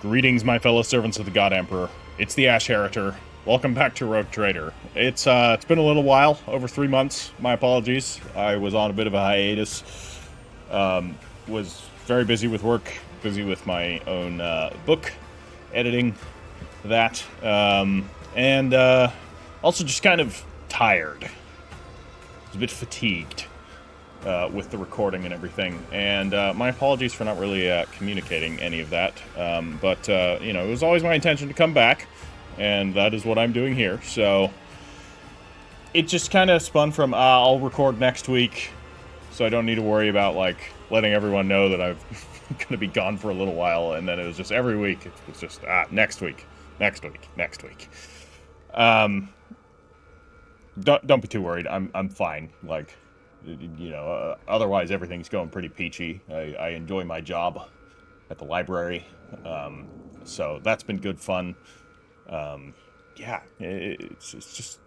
Greetings, my fellow servants of the God Emperor. It's the Ash Heritor. Welcome back to Rogue Trader. It's been a little while, over 3 months. My apologies. I was on a bit of a hiatus. Was very busy with work, busy with my own book editing, that, and also just kind of tired. I was a bit fatigued with the recording and everything, and my apologies for not really communicating any of that, but you know, it was always my intention to come back, and that is what I'm doing here. So it just kind of spun from I'll record next week, so I don't need to worry about like letting everyone know that I'm gonna be gone for a little while, and then it was just every week it was just next week. Don't be too worried. I'm fine. Like, you know, otherwise everything's going pretty peachy. I enjoy my job at the library, so that's been good fun. Yeah, it's just,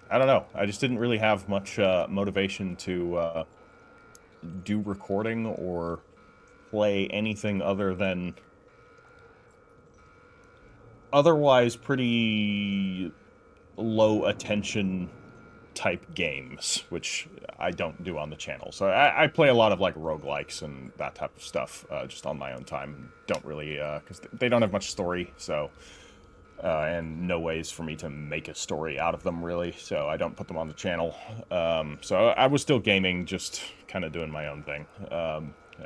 I don't know. I just didn't really have much motivation to do recording or play anything other than otherwise pretty low attention type games, which I don't do on the channel. So I play a lot of like roguelikes and that type of stuff just on my own time. Don't really, because they don't have much story, so, and no ways for me to make a story out of them really, so I don't put them on the channel. So I was still gaming, just kind of doing my own thing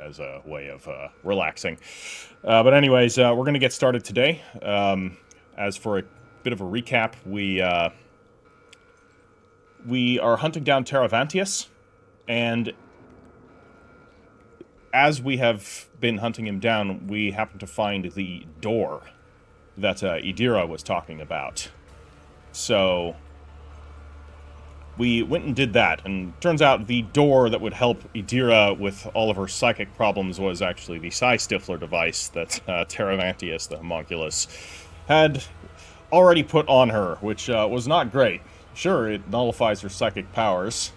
as a way of relaxing. But anyways, we're going to get started today. As for a bit of a recap, we are hunting down Teravantias, and as we have been hunting him down, we happen to find the door that Idira was talking about. So we went and did that, and turns out the door that would help Idira with all of her psychic problems was actually the Psy-Stifler device that Teravantias, the homunculus, had already put on her, which was not great. Sure, it nullifies her psychic powers,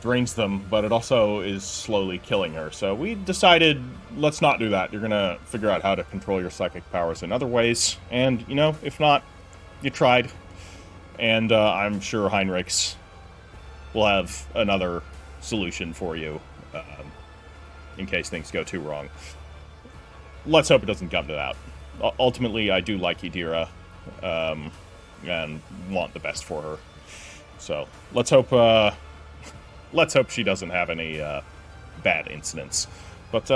drains them, but it also is slowly killing her. So we decided, let's not do that. You're gonna figure out how to control your psychic powers in other ways. And, you know, if not, you tried. And I'm sure Heinrichs will have another solution for you, in case things go too wrong. Let's hope it doesn't come to that. Ultimately, I do like Idira, and want the best for her. So let's hope she doesn't have any bad incidents. But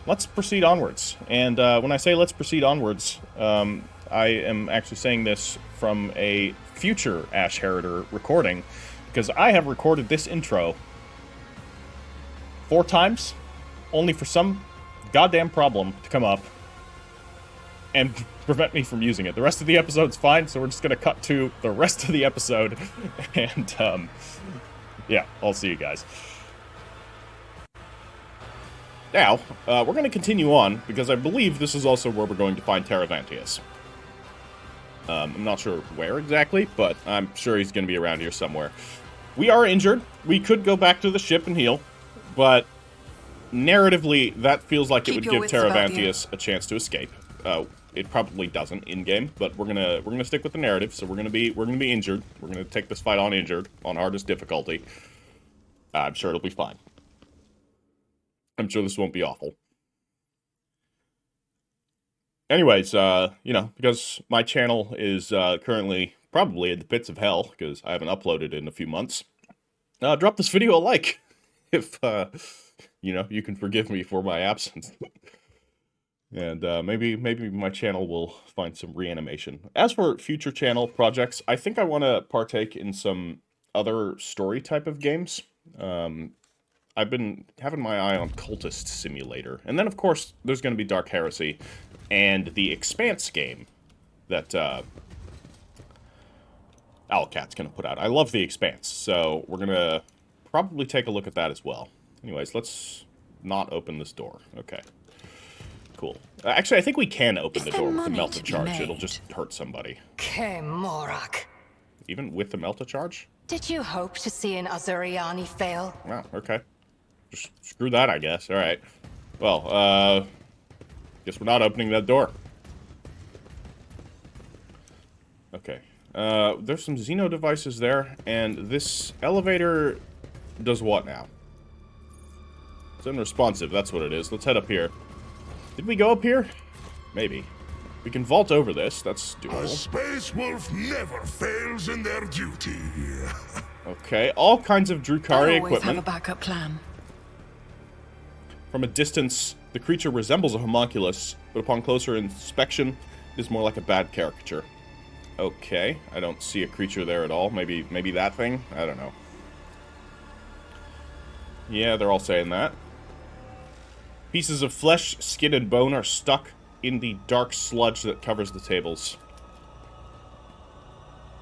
let's proceed onwards. And when I say let's proceed onwards, I am actually saying this from a future Ash Heritor recording, because I have recorded this intro 4 times, only for some goddamn problem to come up and prevent me from using it. The rest of the episode's fine, so we're just gonna cut to the rest of the episode, and, yeah, I'll see you guys. Now, we're gonna continue on, because I believe this is also where we're going to find Teravantias. I'm not sure where exactly, but I'm sure he's gonna be around here somewhere. We are injured. We could go back to the ship and heal, but narratively, that feels like it would give Teravantias a chance to escape. It probably doesn't in-game, but we're gonna stick with the narrative. So we're gonna be injured. We're gonna take this fight on injured, on hardest difficulty. I'm sure it'll be fine. I'm sure this won't be awful. Anyways, you know, because my channel is currently probably in the pits of hell because I haven't uploaded in a few months. Drop this video a like if you know, you can forgive me for my absence. And maybe my channel will find some reanimation. As for future channel projects, I think I want to partake in some other story type of games. I've been having my eye on Cultist Simulator. And then, of course, there's going to be Dark Heresy and the Expanse game that Owlcat's going to put out. I love the Expanse, so we're going to probably take a look at that as well. Anyways, let's not open this door. Okay. Cool. Actually, I think we can open the door with the melta charge. It'll just hurt somebody. Morak. Even with the melta charge? Did you hope to see an Azuriani fail? Wow, okay. Just screw that, I guess. Alright. Well, guess we're not opening that door. Okay. There's some Xeno devices there, and this elevator does what now? It's unresponsive, that's what it is. Let's head up here. Did we go up here? Maybe. We can vault over this, that's doable. A space wolf never fails in their duty. Okay, all kinds of Drukhari I always have a equipment. backup plan. From a distance, the creature resembles a homunculus, but upon closer inspection, it is more like a bad caricature. Okay, I don't see a creature there at all. Maybe that thing? I don't know. Yeah, they're all saying that. Pieces of flesh, skin, and bone are stuck in the dark sludge that covers the tables.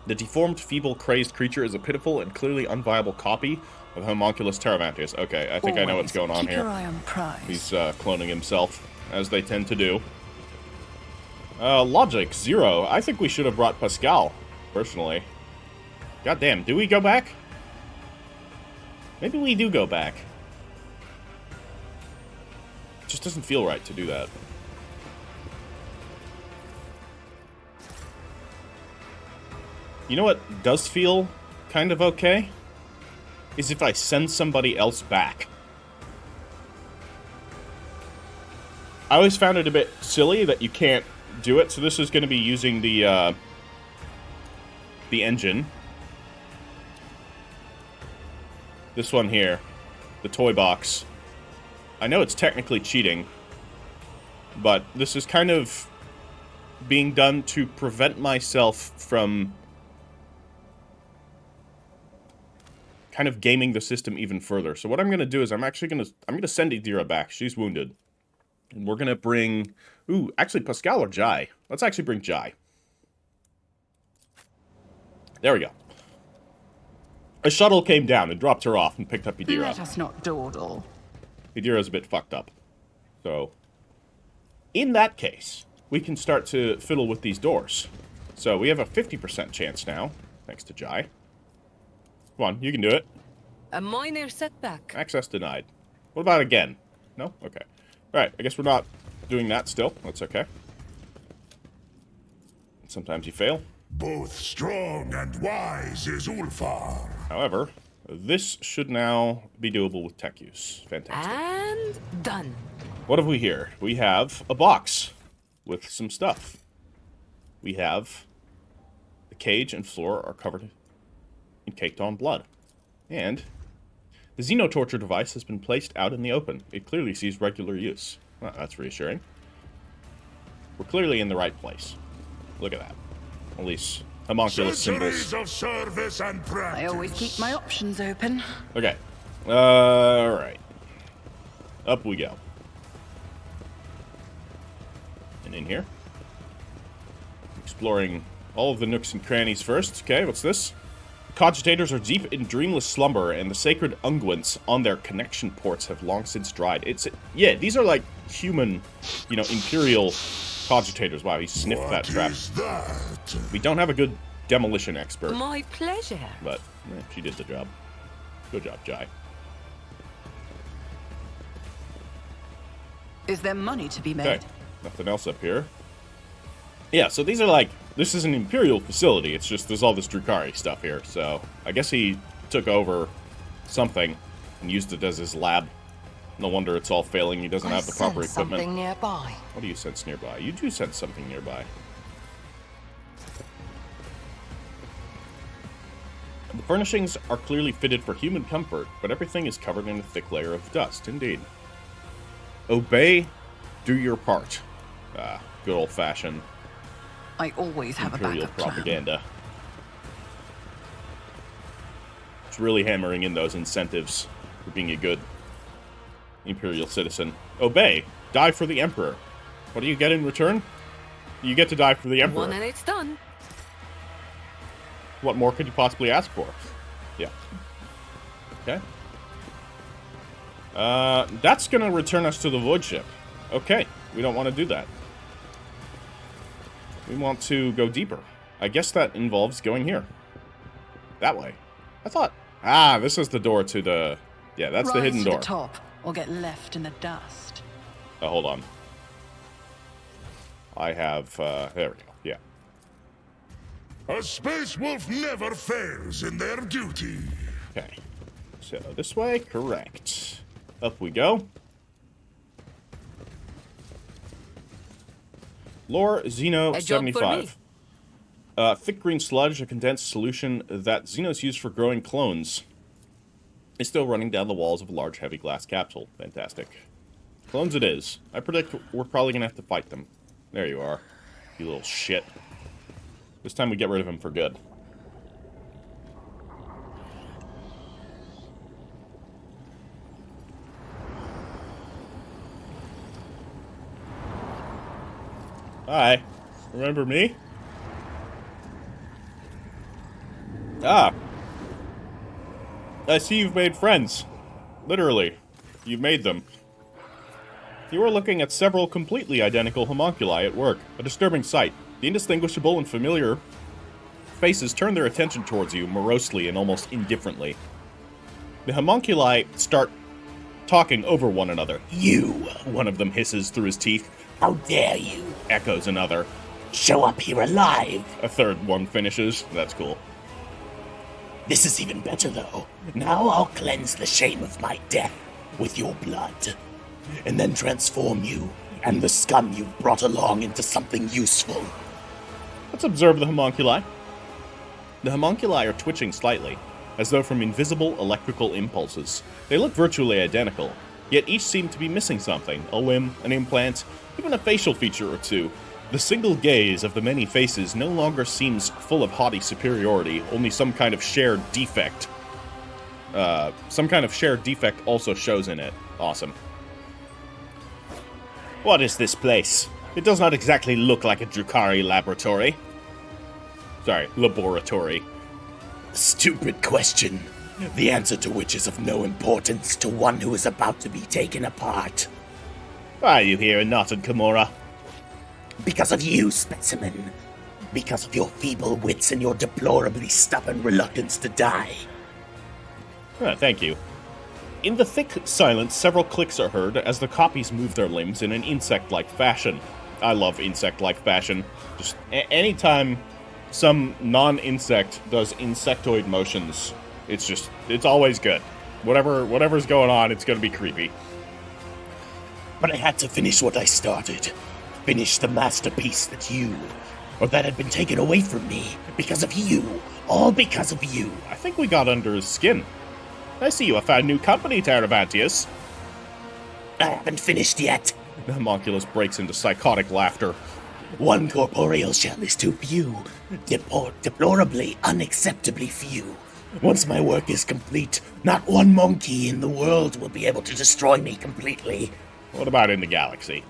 The deformed, feeble, crazed creature is a pitiful and clearly unviable copy of homunculus Teravantias. Okay, I think I know what's going on keep here. your eye on prize. He's cloning himself, as they tend to do. Logic, 0. I think we should have brought Pascal, personally. Goddamn, do we go back? Maybe we do go back. It just doesn't feel right to do that. You know what does feel kind of okay? Is if I send somebody else back. I always found it a bit silly that you can't do it, so this is going to be using the engine. This one here, the toy box. I know it's technically cheating, but this is kind of being done to prevent myself from kind of gaming the system even further. So what I'm going to do is I'm going to send Idira back. She's wounded. And we're going to bring... Ooh, actually, Pascal or Jai? Let's actually bring Jai. There we go. A shuttle came down and dropped her off and picked up Idira. Let us not dawdle. Idira's a bit fucked up. So, in that case, we can start to fiddle with these doors. So, we have a 50% chance now, thanks to Jai. Come on, you can do it. A minor setback. Access denied. What about again? No? Okay. Alright, I guess we're not doing that still. That's okay. Sometimes you fail. Both strong and wise is Ulfar. However, this should now be doable with tech use. Fantastic. And done. What have we here? We have a box with some stuff. We have the cage and floor are covered in caked-on blood. And the Xenotorture device has been placed out in the open. It clearly sees regular use. Well, that's reassuring. We're clearly in the right place. Look at that. All these homunculus symbols. Centuries of service and practice. I always keep my options open. Okay. Alright. Up we go. And in here. Exploring all of the nooks and crannies first. Okay, what's this? Cogitators are deep in dreamless slumber, and the sacred unguents on their connection ports have long since dried. Yeah, these are like human, imperial cogitators. Wow, he sniffed that trap. What is that? We don't have a good demolition expert, My pleasure. but she did the job. Good job, Jai. Is there money to be made? Okay, nothing else up here. Yeah, so these are like, this is an Imperial facility, it's just there's all this Drukhari stuff here, so I guess he took over something and used it as his lab. No wonder it's all failing, he doesn't have the proper sense equipment. something nearby. What do you sense nearby? You do sense something nearby. The furnishings are clearly fitted for human comfort, but everything is covered in a thick layer of dust, indeed. Obey, do your part. Good old-fashioned I always have Imperial a backup plan. propaganda. It's really hammering in those incentives for being a good Imperial citizen. Obey. Die for the Emperor. What do you get in return? You get to die for the Emperor. One and it's done. What more could you possibly ask for? Yeah. Okay. That's gonna return us to the Void Ship. Okay, we don't want to do that. We want to go deeper. I guess that involves going here. That way. I thought... this is the door to the... Yeah, that's the hidden door. Rise to the top, or get left in the dust. Hold on. I have... there we go. Yeah. A space wolf never fails in their duty. Okay. So, this way? Correct. Up we go. Lore Xeno A job for 75. Thick green sludge, a condensed solution that Xenos use for growing clones, is still running down the walls of a large heavy glass capsule. Fantastic. Clones it is. I predict we're probably gonna have to fight them. There you are. You little shit. This time we get rid of him for good. Hi. Remember me? Ah. I see you've made friends. Literally. You've made them. You are looking at several completely identical homunculi at work. A disturbing sight. The indistinguishable and familiar faces turn their attention towards you morosely and almost indifferently. The homunculi start talking over one another. You, one of them hisses through his teeth. How dare you? Echoes another. Show up here alive. A third one finishes. That's cool. This is even better, though. Now I'll cleanse the shame of my death with your blood, and then transform you and the scum you've brought along into something useful. Let's observe the homunculi. The homunculi are twitching slightly, as though from invisible electrical impulses. They look virtually identical, yet each seem to be missing something: a limb, an implant, even a facial feature or two. The single gaze of the many faces no longer seems full of haughty superiority, only some kind of shared defect. Some kind of shared defect also shows in it. Awesome. What is this place? It does not exactly look like a Drukhari laboratory. Sorry, laboratory. Stupid question, the answer to which is of no importance to one who is about to be taken apart. Why are you here and not in Kimura? Because of you, specimen. Because of your feeble wits and your deplorably stubborn reluctance to die. Thank you. In the thick silence, several clicks are heard as the copies move their limbs in an insect-like fashion. I love insect-like fashion. Just anytime some non-insect does insectoid motions, it's always good. Whatever's going on, it's gonna be creepy. But I had to finish what I started. Finish the masterpiece that had been taken away from me because of you. All because of you. I think we got under his skin. I see you have found new company, Teravantias. I haven't finished yet. The homunculus breaks into psychotic laughter. One corporeal shell is too few. Deplorably, unacceptably few. Once my work is complete, not one monkey in the world will be able to destroy me completely. What about in the galaxy?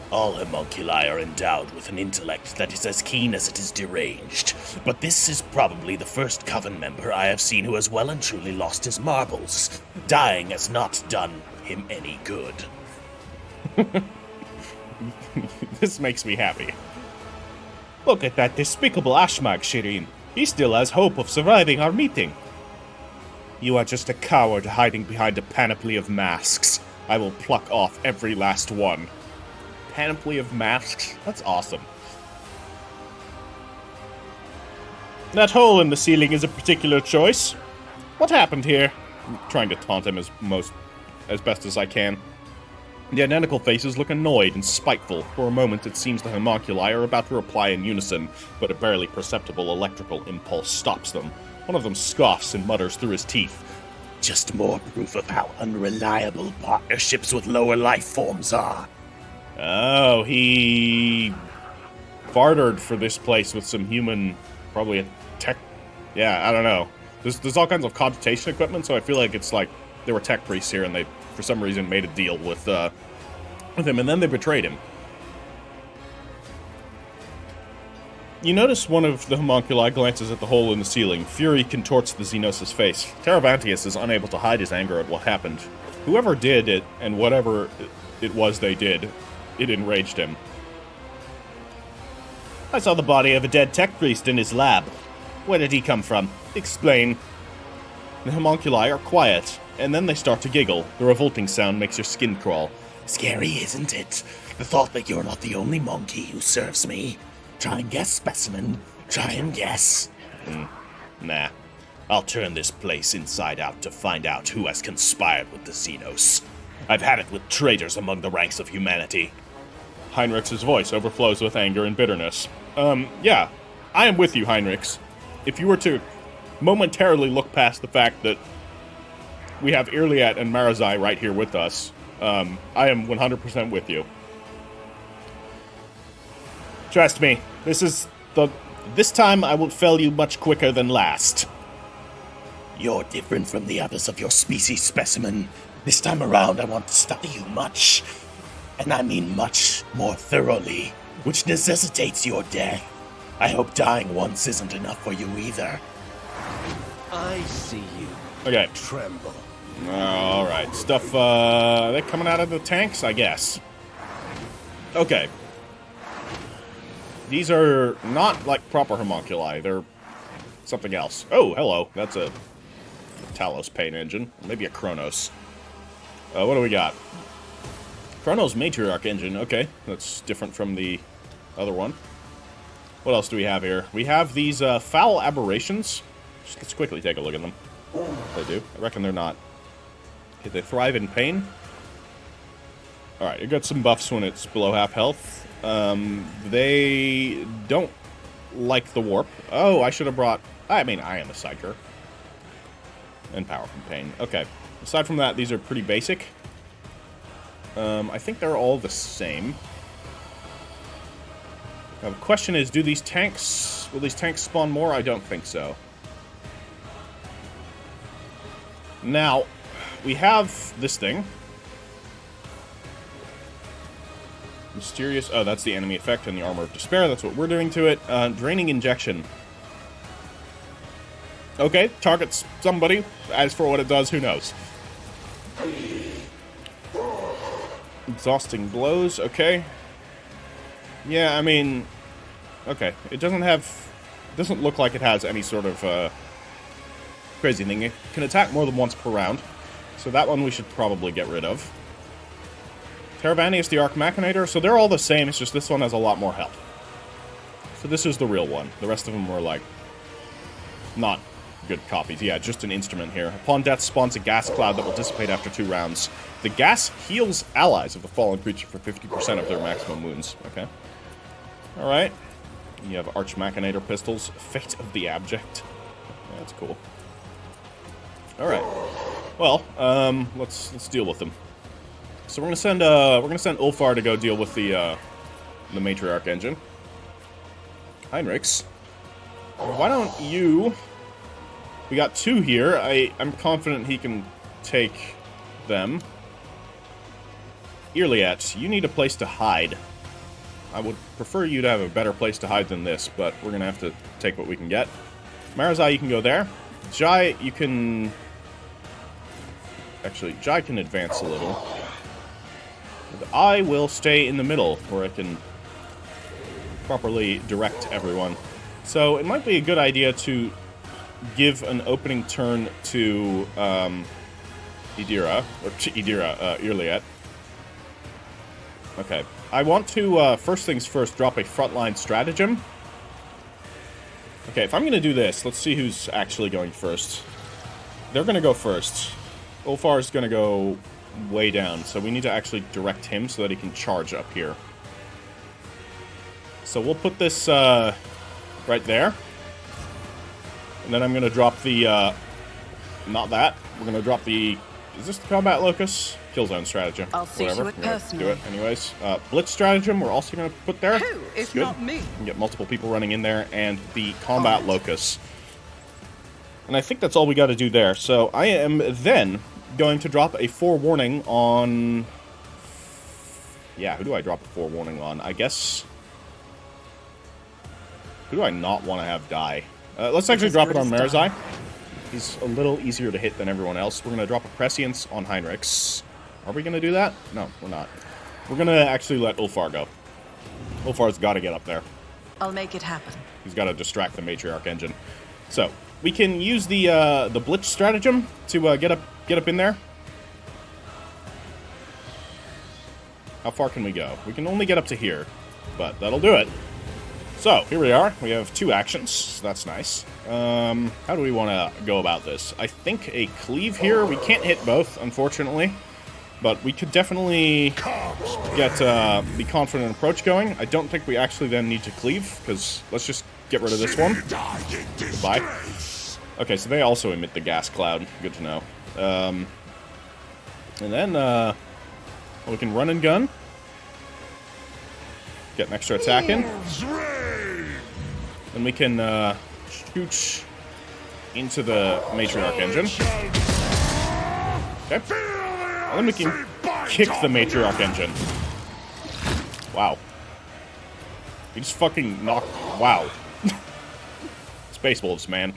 All homunculi are endowed with an intellect that is as keen as it is deranged, but this is probably the first Coven member I have seen who has well and truly lost his marbles. Dying has not done him any good. This makes me happy. Look at that despicable Ashmag, Cyrene. He still has hope of surviving our meeting. You are just a coward hiding behind a panoply of masks. I will pluck off every last one. Panoply of masks? That's awesome. That hole in the ceiling is a particular choice. What happened here? I'm trying to taunt him as best as I can. The identical faces look annoyed and spiteful. For a moment, it seems the homunculi are about to reply in unison, but a barely perceptible electrical impulse stops them. One of them scoffs and mutters through his teeth. Just more proof of how unreliable partnerships with lower life forms are. Oh, he bartered for this place with some human, probably a tech. Yeah, I don't know. There's all kinds of cogitation equipment, so I feel like it's like there were tech priests here, and they, for some reason, made a deal with him, and then they betrayed him. You notice one of the homunculi glances at the hole in the ceiling. Fury contorts the Xenos' face. Teravantias is unable to hide his anger at what happened. Whoever did it, and whatever it was they did, it enraged him. I saw the body of a dead tech priest in his lab. Where did he come from? Explain. The homunculi are quiet, and then they start to giggle. The revolting sound makes your skin crawl. Scary, isn't it? The thought that you're not the only monkey who serves me. Try and guess, specimen. Try and guess. Nah. I'll turn this place inside out to find out who has conspired with the Xenos. I've had it with traitors among the ranks of humanity. Heinrich's voice overflows with anger and bitterness. Yeah, I am with you, Heinrichs. If you were to momentarily look past the fact that we have Irliat and Marazai right here with us, I am 100% with you. Trust me, this time I will fell you much quicker than last. You're different from the others of your species, specimen. This time around, I want to study you much, and I mean much more thoroughly, which necessitates your death. I hope dying once isn't enough for you either. I see you. Okay. Tremble. Alright, stuff, are they coming out of the tanks? I guess. Okay. These are not like proper homunculi, they're something else. Oh, hello, that's a Talos paint engine. Maybe a Kronos. What do we got? Kronos Matriarch engine, okay. That's different from the other one. What else do we have here? We have these foul aberrations. Just let's quickly take a look at them. They do. I reckon they're not. Okay, they thrive in pain. Alright, you got some buffs when it's below half health. They don't like the warp. Oh, I should have brought... I mean, I am a Psyker. And power from pain. Okay. Aside from that, these are pretty basic. I think they're all the same. Now, the question is, do these tanks... Will these tanks spawn more? I don't think so. Now, we have this thing. Mysterious... Oh, that's the enemy effect and the Armor of Despair. That's what we're doing to it. Draining Injection. Okay, targets somebody. As for what it does, who knows? Exhausting Blows. Okay. Yeah, I mean... Okay, it doesn't have... Doesn't look like it has any sort of crazy thing. It can attack more than once per round. So that one we should probably get rid of. Teravantias, the Arc Machinator. So they're all the same, it's just this one has a lot more health. So this is the real one. The rest of them were, like, not good copies. Yeah, just an instrument here. Upon death spawns a gas cloud that will dissipate after 2 rounds. The gas heals allies of the fallen creature for 50% of their maximum wounds. Okay. Alright. You have Arch Machinator pistols. Fate of the Abject. Yeah, that's cool. Alright. Well, let's deal with them. So we're gonna send Ulfar to go deal with the Matriarch engine. Heinrichs. Why don't you... We got 2 here. I'm confident he can take them. Irliat, you need a place to hide. I would prefer you to have a better place to hide than this, but we're gonna have to take what we can get. Marazai, you can go there. Jai, you can... Actually, Jai can advance a little. But I will stay in the middle, where I can properly direct everyone. So it might be a good idea to give an opening turn to Irliat. Okay. I want to, first things first, drop a frontline stratagem. Okay, if I'm going to do this, let's see who's actually going first. They're going to go first. Ulfar is going to go way down, so we need to actually direct him so that he can charge up here. So we'll put this right there. And then I'm going to drop the, not that. We're going to drop the, is this the combat locus? Killzone stratagem. I'll see Whatever. to it We're gonna personally. do it anyways. Blitz stratagem, we're also going to put there. Who, if Good. not me? You can get multiple people running in there, and the combat locus. And I think that's all we got to do there. So I am then going to drop a forewarning on... Yeah, who do I drop a forewarning on? I guess... Who do I not want to have die? Let's actually drop it on Marazai. He's a little easier to hit than everyone else. We're going to drop a Prescience on Heinrichs. Are we going to do that? No, we're not. We're going to actually let Ulfar go. Ulfar's got to get up there. I'll make it happen. He's got to distract the Matriarch engine. So, we can use the Blitz stratagem to get up in there. How far can we go? We can only get up to here, but that'll do it. So, here we are. We have 2 actions. That's nice. How do we want to go about this? I think a cleave here. We can't hit both, unfortunately. But we could definitely get the confident approach going. I don't think we actually then need to cleave, because let's just get rid of this one. Goodbye. Okay, so they also emit the gas cloud. Good to know. And then we can run and gun. Get an extra attack in. Then we can shoot into the matriarch engine. Okay. And then we can kick the matriarch engine. Wow. He just fucking knocked... Wow. Space Wolves, man.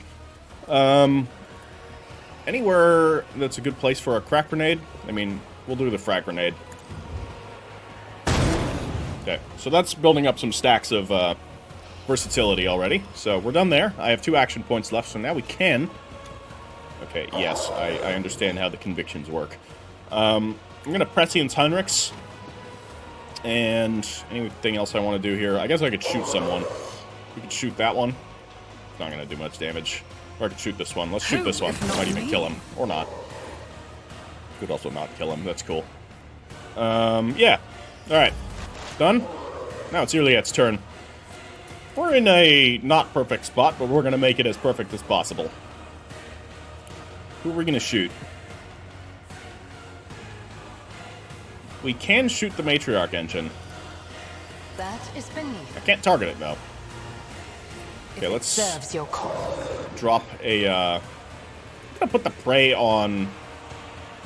Anywhere that's a good place for a crack grenade? I mean, we'll do the frag grenade. Okay, so that's building up some stacks of versatility already. So we're done there. I have 2 action points left, so now we can... Okay, yes, I understand how the convictions work. I'm going to Prescience Heinrichs. And anything else I want to do here? I guess I could shoot someone. We could shoot that one. It's not going to do much damage. Or I could shoot this one. Let's shoot this one. Might even kill him. Or not. Could also not kill him. That's cool. Yeah. Alright. Done. Now it's Iliad's turn. We're in a not perfect spot, but we're going to make it as perfect as possible. Who are we going to shoot? We can shoot the matriarch engine. That is beneath. I can't target it, though. Okay, let's Serves your cause. drop a, I'm gonna put the prey on...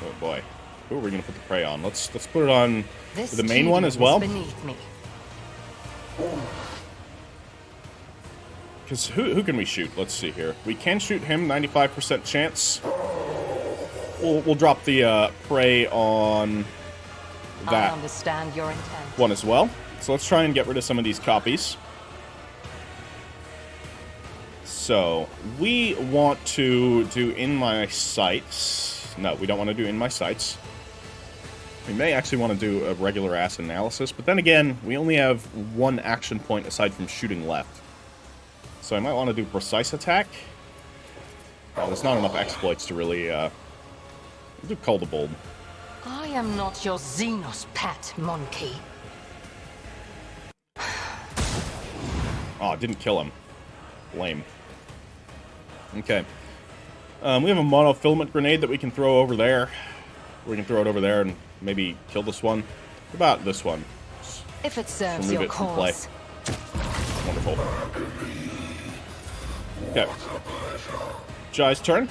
Oh, boy. Who are we gonna put the prey on? Let's put it on the main one as well. Beneath me. Because who can we shoot? Let's see here. We can shoot him, 95% chance. We'll drop the prey on I that understand your intent. one as well. So let's try and get rid of some of these copies. So, we want to do in my sights. No, we don't want to do in my sights. We may actually want to do a regular ass analysis, but then again, we only have 1 action point aside from shooting left. So I might want to do precise attack. Well, there's not enough exploits to really, we'll do Call the Bold. I am not your Xenos pet, monkey. Oh, it didn't kill him. Lame. Okay. We have a monofilament grenade that we can throw over there. We can throw it over there and maybe kill this one. What about this one? If it serves Remove your it from play. cause. Wonderful. Okay. Jai's turn.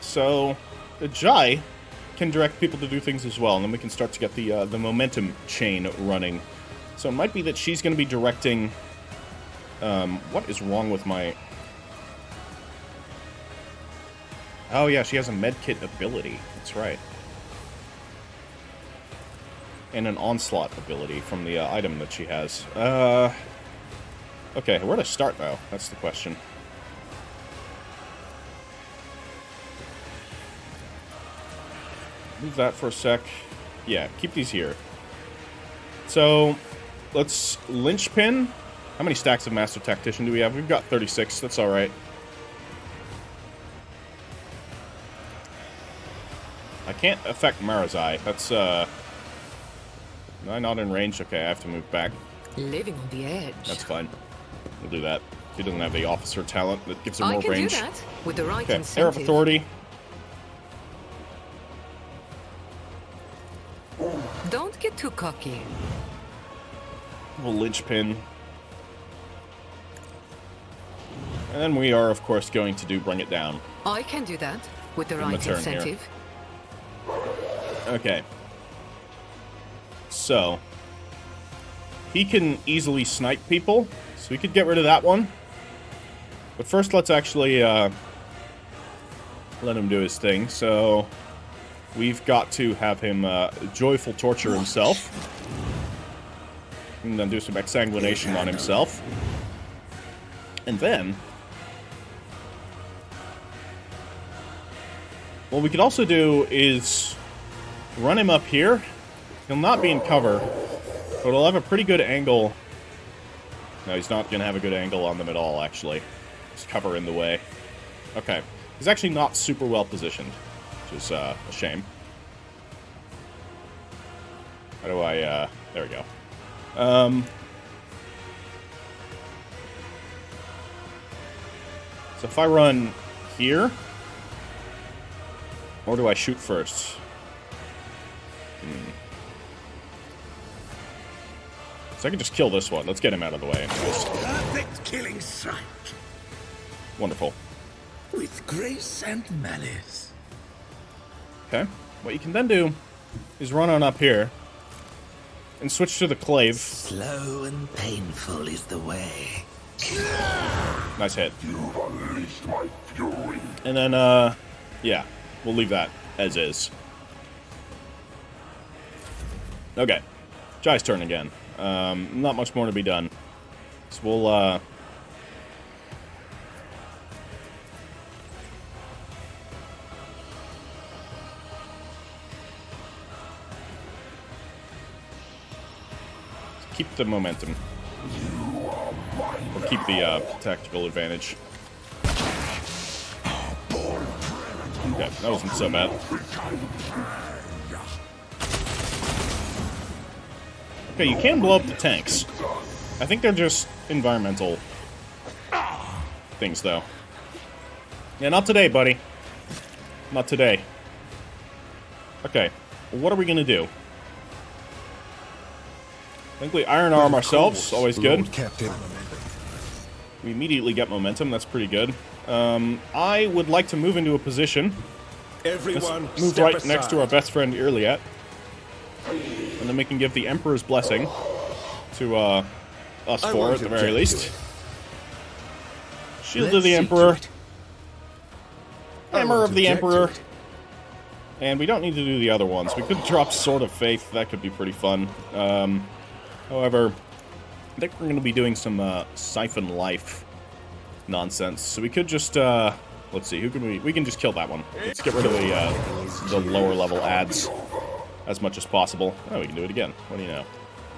So, Jai can direct people to do things as well, and then we can start to get the momentum chain running. So it might be that she's going to be directing... what is wrong with my... Oh yeah, she has a medkit ability. That's right. And an onslaught ability from the item that she has. Okay, where to start though? That's the question. Move that for a sec. Yeah, keep these here. So, let's linchpin. How many stacks of Master Tactician do we have? We've got 36. That's alright. I can't affect Marazai. That's, am I not in range? Okay, I have to move back. Living on the edge. That's fine. We'll do that. She doesn't have the officer talent that gives her more I can range. do that with the right Okay, Air of incentive. Authority. Don't get too cocky. We'll linchpin. And then we are, of course, going to do Bring It Down. I can do that with the In my right turn here. incentive. Okay. So, he can easily snipe people, so we could get rid of that one. But first, let's actually let him do his thing. So, we've got to have him joyful torture himself. And then do some exsanguination on himself. And then... what we could also do is run him up here. He'll not be in cover, but he'll have a pretty good angle No, he's not going to have a good angle on them at all, actually. Just cover in the way. Okay. He's actually not super well positioned, which is a shame. How do I, there we go. So if I run here, or do I shoot first? So I can just kill this one. Let's get him out of the way. Anyways. Perfect killing strike. Wonderful. With grace and malice. Okay. What you can then do is run on up here and switch to the clave. Slow and painful is the way. Nice hit. You've unleashed my fury. And then, yeah, we'll leave that as is. Okay. Jai's turn again. Not much more to be done. So we'll, keep the momentum. Or keep the, tactical advantage. Okay, that wasn't so bad. Okay, you can blow up the tanks. I think they're just environmental things, though. Yeah, not today, buddy. Not today. Okay, well, what are we gonna do? I think we iron arm ourselves, always good. Captain. We immediately get momentum, that's pretty good. I would like to move into a position. Everyone, Let's move right next to our best friend Irliet. And then we can give the Emperor's Blessing to us four at the very least. Shield of the Emperor. Hammer of the Emperor. And we don't need to do the other ones. We could drop Sword of Faith. That could be pretty fun. However, I think we're going to be doing some Siphon Life nonsense. So we could just, let's see, who can we can just kill that one. Let's get rid of the lower level ads as much as possible. Oh, we can do it again. What do you know?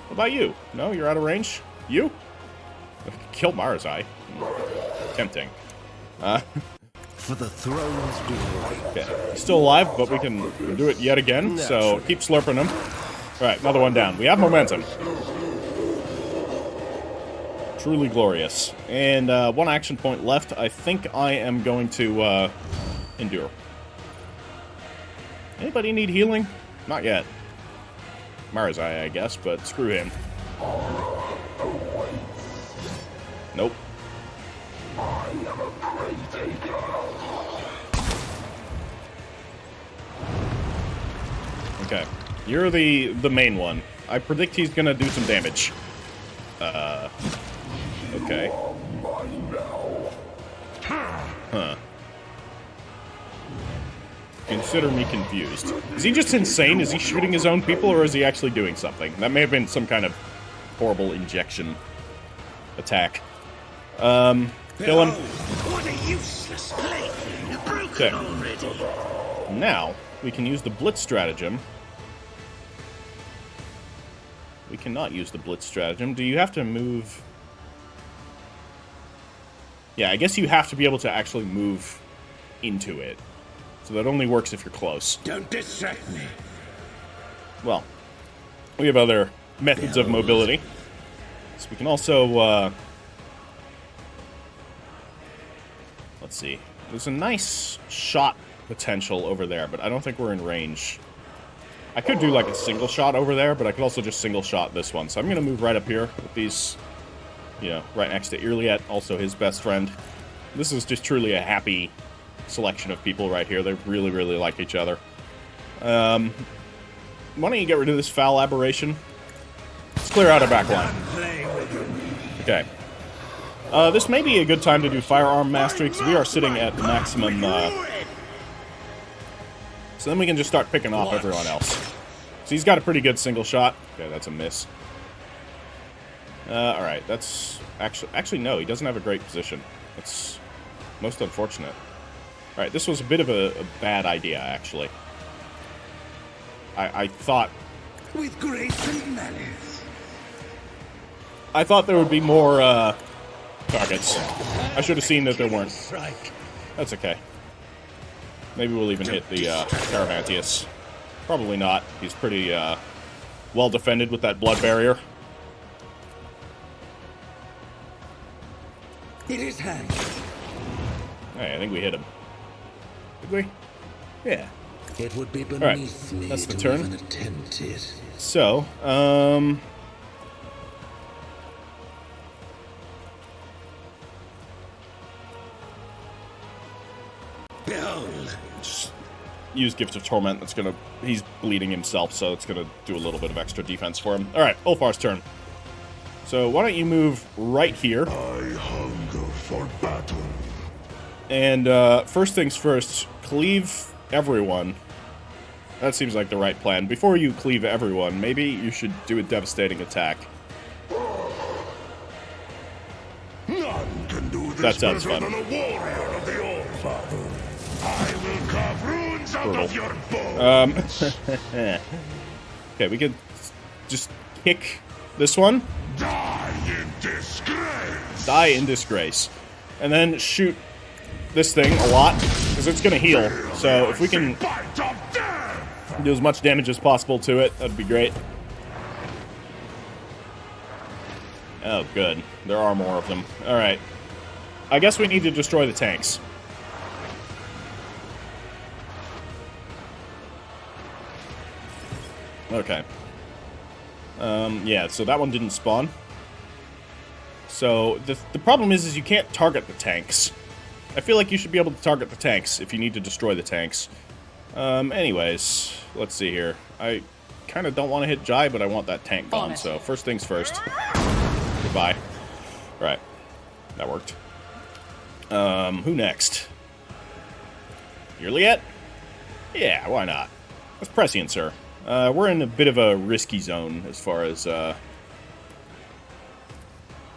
What about you? No, you're out of range? You? Kill Marzai. Tempting. For the throne's glory. Okay. He's still alive, but we can do it yet again, so keep slurping him. Alright, another one down. We have momentum. Truly glorious. And one action point left. I think I am going to endure. Anybody need healing? Not yet. Marzai, I guess, but screw him. Nope. Okay. You're the main one. I predict he's gonna do some damage. Okay. Huh. Consider me confused. Is he just insane? Is he shooting his own people, or is he actually doing something? That may have been some kind of horrible injection attack. Kill him. What a useless plaything. Broken Okay. already. Now, we can use the Blitz stratagem. We cannot use the Blitz stratagem. Do you have to move? Yeah, I guess you have to be able to actually move into it. So that only works if you're close. Don't distract me. Well, we have other methods of mobility. So we can also, let's see. There's a nice shot potential over there, but I don't think we're in range. I could do like a single shot over there, but I could also just single shot this one. So I'm going to move right up here with these, you know, right next to Irliet, also his best friend. This is just truly a happy selection of people right here. They really, really like each other. Why don't you get rid of this foul aberration? Let's clear out our back line. Okay. This may be a good time to do firearm mastery, because we are sitting at the maximum, so then we can just start picking off everyone else. So he's got a pretty good single shot. Okay, that's a miss. Alright, that's... Actually, no, he doesn't have a great position. That's most unfortunate. Alright, this was a bit of a bad idea, actually. I thought... With grace and malice. I thought there would be more targets. I should have seen that there weren't. That's okay. Maybe we'll even hit the Teravantias. Probably not. He's pretty well defended with that blood barrier. In his hand. Hey, I think we hit him. Did we? Yeah. It would be All right, beneath me that's the to turn. even attempt it. So, Behold. just use Gift of Torment. That's gonna... He's bleeding himself, so it's gonna do a little bit of extra defense for him. Alright, Ulfar's turn. So, why don't you move right here? I hunger for battle. And, first things first, cleave everyone. That seems like the right plan. Before you cleave everyone, maybe you should do a devastating attack. None can do this That sounds better fun. than a warrior of the All-Father. I will carve runes out Brutal. of your bones. Okay, we could just kick this one. Die in disgrace. Die in disgrace. And then shoot this thing a lot, because it's going to heal. So if we can Bite of death. do as much damage as possible to it, that'd be great. Oh, good. There are more of them. Alright. I guess we need to destroy the tanks. Okay. Yeah, so that one didn't spawn. So, the problem is you can't target the tanks. I feel like you should be able to target the tanks if you need to destroy the tanks. Anyways, let's see here. I kind of don't want to hit Jai, but I want that tank gone, so first things first. Goodbye. Right. That worked. Who next? Juliet? Yeah, why not? That's prescient, sir. We're in a bit of a risky zone as far as,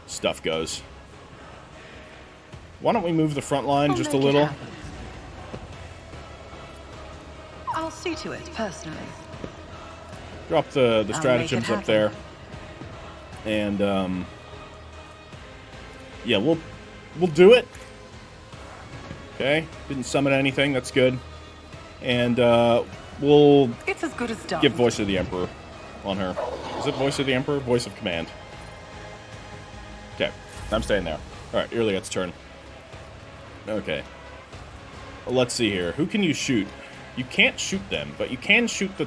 stuff goes. Why don't we move the front line just a little? I'll see to it personally. Drop the make it stratagems up happen. there. And, yeah, we'll do it. Okay, didn't summon anything, that's good. And, we'll It's as good as done. give Voice of the Emperor on her. Is it Voice of the Emperor? Voice of Command. Okay, I'm staying there. Alright, Iliad's turn. Okay. Let's see here. Who can you shoot? You can't shoot them, but you can shoot the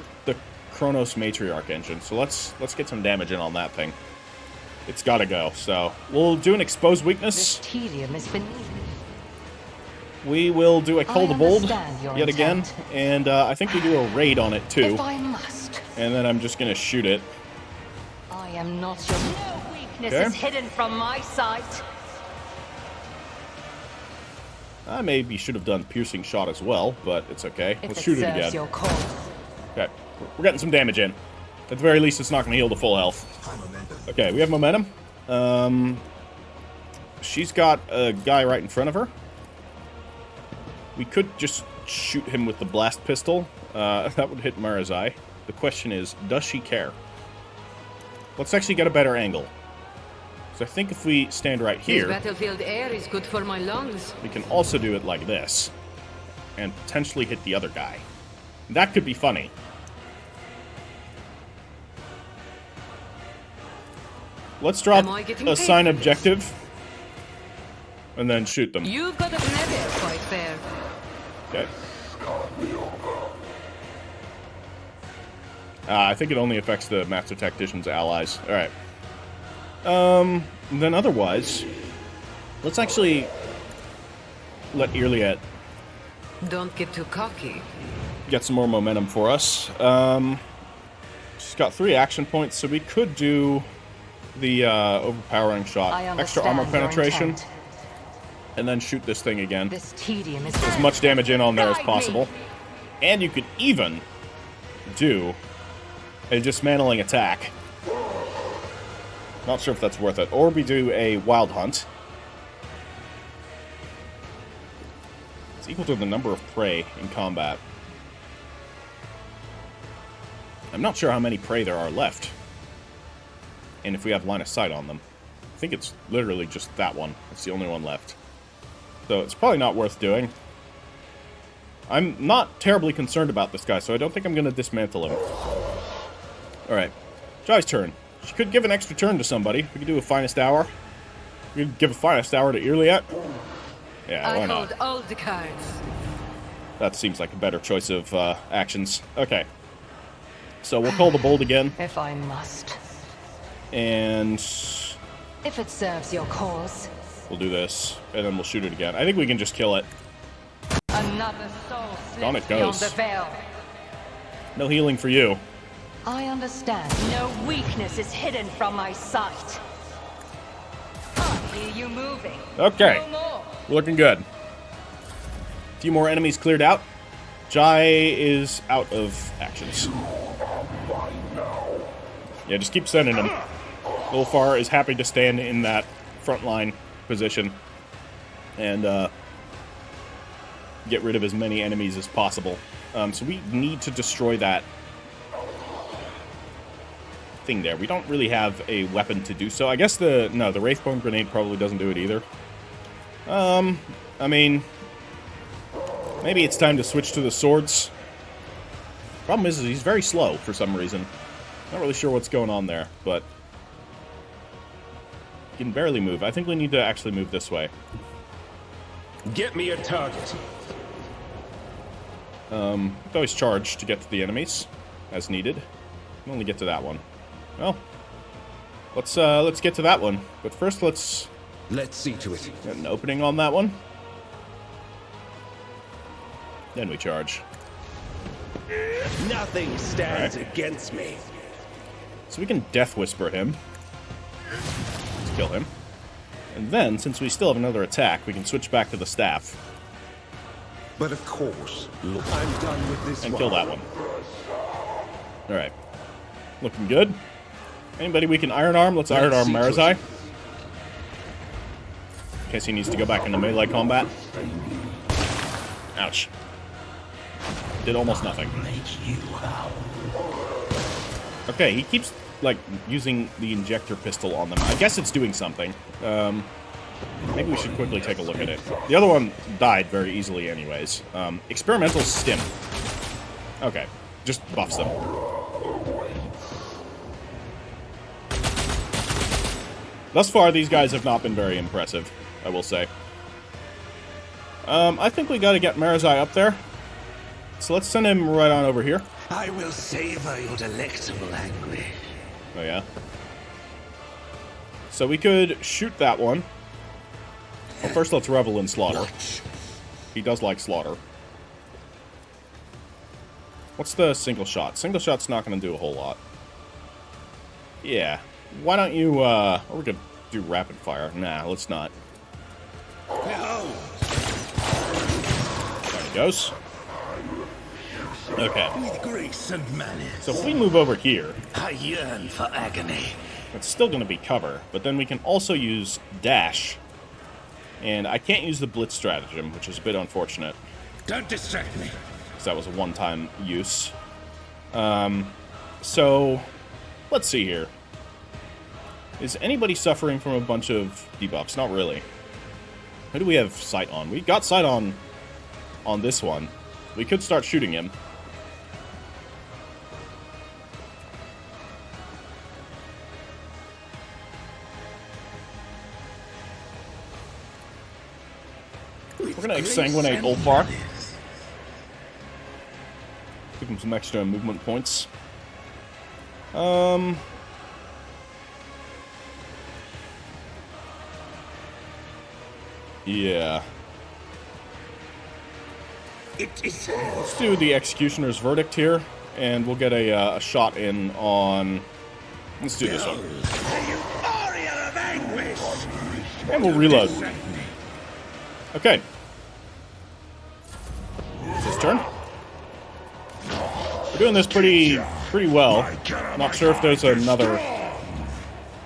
Kronos Matriarch engine. So let's get some damage in on that thing. It's gotta go. So we'll do an exposed weakness. This tedium is beneath me. We will do a Cold of Bold understand your yet again. intent. And I think we do a raid on it too. If I must, And then I'm just gonna shoot it. I am not your... No weakness Okay. is hidden from my sight. I maybe should have done piercing shot as well, but it's okay. If Let's it shoot it serves again. your cause. Okay, we're getting some damage in. At the very least, it's not going to heal to full health. Okay, we have momentum. She's got a guy right in front of her. We could just shoot him with the blast pistol. That would hit Marazai. The question is, does she care? Let's actually get a better angle. So I think if we stand right This here, battlefield air is good for my lungs. we can also do it like this. And potentially hit the other guy. That could be funny. Let's drop Am I getting assign paid for this? objective. And then shoot them. You've got a never quite fair. Okay. I think it only affects the Master Tactician's allies. Alright. Then otherwise, let's actually let Iliad Don't get too cocky. get some more momentum for us. She's got 3 action points, so we could do the overpowering shot. I Extra understand armor your penetration, intent. and then shoot this thing again. This tedium is... As much damage in on there as Guide me. possible. And you could even do a dismantling attack. Not sure if that's worth it. Or we do a wild hunt. It's equal to the number of prey in combat. I'm not sure how many prey there are left. And if we have line of sight on them. I think it's literally just that one. It's the only one left. So it's probably not worth doing. I'm not terribly concerned about this guy, so I don't think I'm going to dismantle him. Alright. Jai's turn. She could give an extra turn to somebody. We could do a finest hour. We could give a finest hour to Irliet. Yeah, why not? I hold all the cards. That seems like a better choice of actions. Okay. So we'll call the bolt again. If I must. And If it serves your cause. we'll do this. And then we'll shoot it again. I think we can just kill it. Another soul Down it slips beyond goes. the veil. No healing for you. I understand. No weakness is hidden from my sight. I hear you moving. Okay. No more. Looking good. A few more enemies cleared out. Jai is out of actions. Yeah, just keep sending him. Ulfar is happy to stand in that frontline position and get rid of as many enemies as possible. So we need to destroy that thing there. We don't really have a weapon to do so. I guess the Wraithbone grenade probably doesn't do it either. I mean, maybe it's time to switch to the swords. Problem is he's very slow for some reason. Not really sure what's going on there, but he can barely move. I think we need to actually move this way. Get me a target. Always charge to get to the enemies, as needed. Can only get to that one. Well, let's get to that one. But first, let's see to it. get an opening on that one. Then we charge. Nothing stands against me. So we can Death Whisper him. Let's kill him. And then, since we still have another attack, we can switch back to the staff But of course, look, I'm done with this and kill that one. Alright. Looking good. Anybody we can Iron Arm? Let's Iron Arm Marazai. In case he needs to go back into melee combat. Ouch. Did almost nothing. Okay, he keeps, like, using the injector pistol on them. I guess it's doing something. Maybe we should quickly take a look at it. The other one died very easily anyways. Experimental Stim. Okay, just buffs them. Thus far, these guys have not been very impressive, I will say. I think we gotta get Marazai up there. So let's send him right on over here. I will savor your delectable anguish. Oh, yeah? So we could shoot that one. Well, first let's revel in slaughter. Watch. He does like slaughter. What's the single shot? Single shot's not going to do a whole lot. Yeah. Why don't you, or we could do rapid fire. Nah, let's not. No. There he goes. Okay. With grace and manners. So if we move over here, I yearn for agony. it's still going to be cover, but then we can also use dash. And I can't use the blitz stratagem, which is a bit unfortunate, Don't distract me. because that was a one-time use. So, let's see here. Is anybody suffering from a bunch of debuffs? Not really. Who do we have sight on? We got sight on this one. We could start shooting him. We're gonna exsanguinate Ulfar. Give him some extra movement points. Yeah. Let's do the Executioner's Verdict here, and we'll get a shot in on... Let's do this one. And we'll reload. Okay. It's his turn. We're doing this pretty well. Not sure if there's another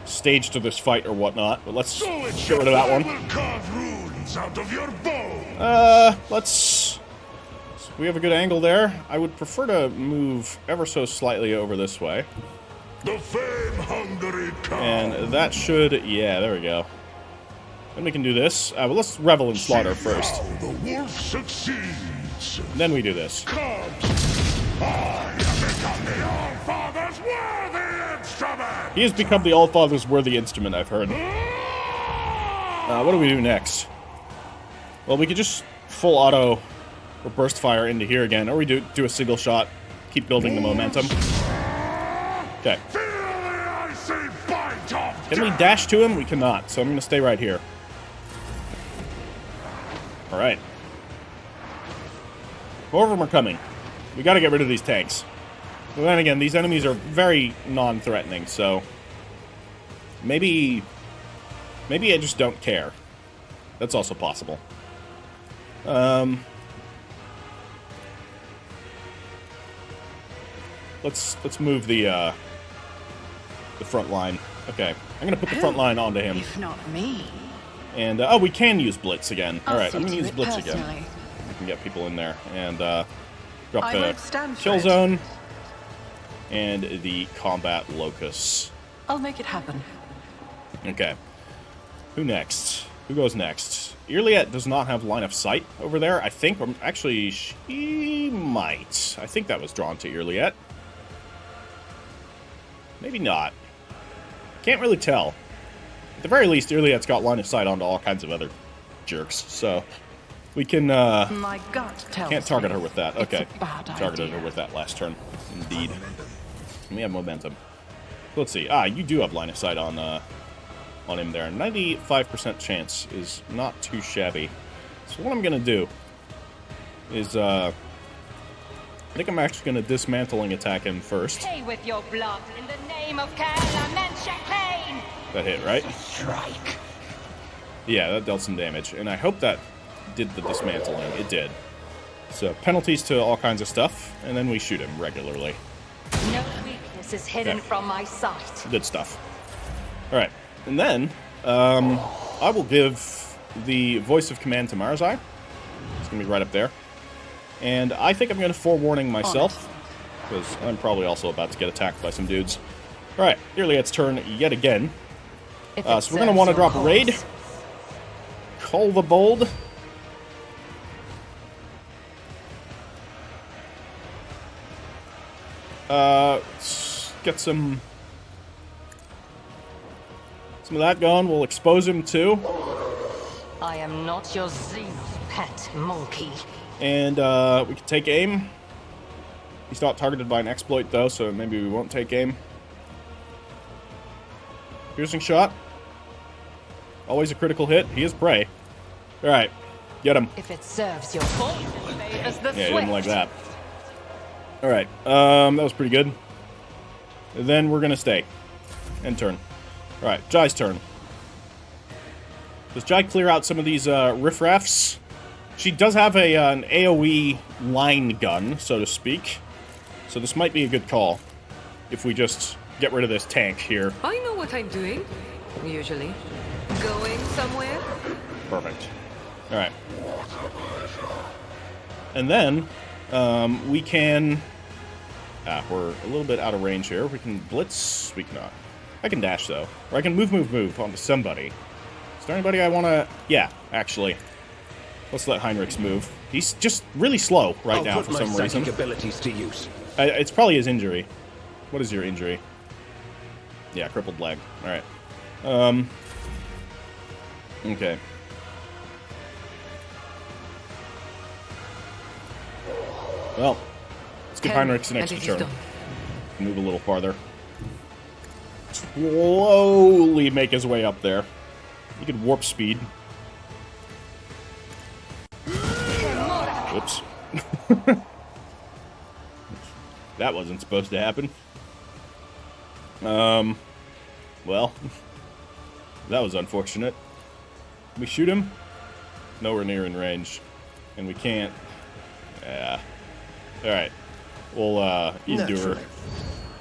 stage to this fight or whatnot, but let's get rid of that one. Let's... We have a good angle there. I would prefer to move ever so slightly over this way. The fame-hungry cow. And that should... Yeah, there we go. Then we can do this. Well, let's revel in slaughter first. How the wolf succeeds. Then we do this. Cubs, I have become the All-Father's worthy instrument. He has become the All-Father's worthy instrument, I've heard. What do we do next? Well, we could just full auto or burst fire into here again, or we do a single shot, keep building the momentum. Okay. Feel the icy bite of Can we dash to him? We cannot, so I'm going to stay right here. Alright. More of them are coming. We got to get rid of these tanks. But then again, these enemies are very non-threatening, so... Maybe I just don't care. That's also possible. Let's move the front line. Okay, I'm gonna put the front line onto him. If not me. And oh, we can use Blitz again. All right, I'm gonna see to use it Blitz again. personally. I can get people in there and drop I the won't stand for kill it. zone and the combat locus. I'll make it happen. Okay. Who next? Who goes next? Irliet does not have line of sight over there, I think. Or actually, she might. I think that was drawn to Irliet. Maybe not. Can't really tell. At the very least, Irliet's got line of sight onto all kinds of other jerks, so we can, My gut tells can't target me her with that. it's Okay. a bad Targeted idea. her with that last turn. Indeed. We have momentum. Let's see. Ah, you do have line of sight on him there. 95% chance is not too shabby. So what I'm going to do is, I think I'm actually going to dismantling attack him first. Pay with your blood in the name of Kane. That hit, right? strike. Yeah, that dealt some damage. And I hope that did the dismantling. It did. So, penalties to all kinds of stuff, and then we shoot him regularly. No weakness is hidden Okay. from my sight. Good stuff. Alright, and then, I will give the voice of command to Marzai. It's going to be right up there. And I think I'm going to forewarning myself, because I'm probably also about to get attacked by some dudes. Alright, Irliet's turn yet again. If So it we're going to serves want to your drop a raid. cause. Cull the Bold. Let's get some of that going. We'll expose him too. I am not your Xenos pet monkey. And we can take aim. He's not targeted by an exploit though, so maybe we won't take aim. Piercing shot. Always a critical hit. He is prey. Alright, get him. If it serves your cause, favors the Yeah, he swift. didn't like that. Alright, that was pretty good. Then we're gonna stay. End turn. Alright, Jai's turn. Does Jai clear out some of these riffraffs? She does have an AoE line gun, so to speak. So this might be a good call. If we just get rid of this tank here. I know what I'm doing, usually. Going somewhere? Perfect. Alright. And then, we can... we're a little bit out of range here. We can blitz. We cannot. I can dash, though. Or I can move onto somebody. Is there anybody I want to... Yeah, actually. Let's let Heinrichs move. He's just really slow right now for some reason. Abilities to use. It's probably his injury. What is your injury? Yeah, crippled leg. Alright. Okay. Well, let's give Heinrichs an And extra it is turn. done. Move a little farther. Slowly make his way up there. You could warp speed. Whoops. That wasn't supposed to happen. Well, that was unfortunate. We shoot him? Nowhere near in range. And we can't. Yeah. Alright. We'll, endure.